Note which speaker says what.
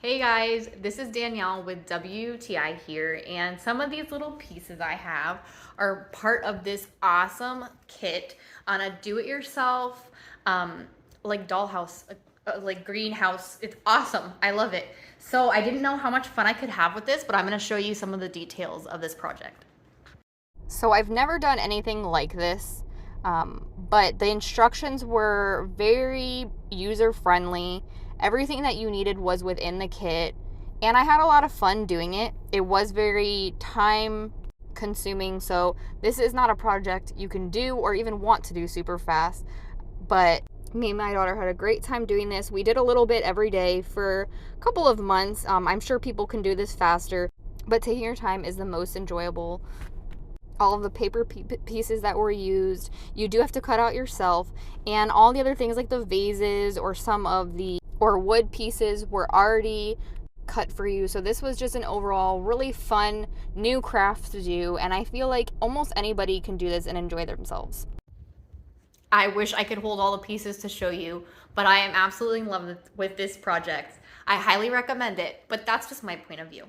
Speaker 1: Hey guys, this is Danielle with WTI here, and some of these little pieces I have are part of this awesome kit on a do-it-yourself like dollhouse, like greenhouse. It's awesome. I love it. So I didn't know how much fun I could have with this, but I'm going to show you some of the details of this project. So I've never done anything like this, but the instructions were very user-friendly. Everything that you needed was within the kit, and I had a lot of fun doing it. It was very time consuming, so this is not a project you can do or even want to do super fast, but me and my daughter had a great time doing this. We did a little bit every day for a couple of months. I'm sure people can do this faster, but taking your time is the most enjoyable. All of the paper pieces that were used, you do have to cut out yourself, and all the other things like the vases or some of the wood pieces were already cut for you. So this was just an overall really fun new craft to do, and I feel like almost anybody can do this and enjoy themselves. I wish I could hold all the pieces to show you, but I am absolutely in love with this project. I highly recommend it, but that's just my point of view.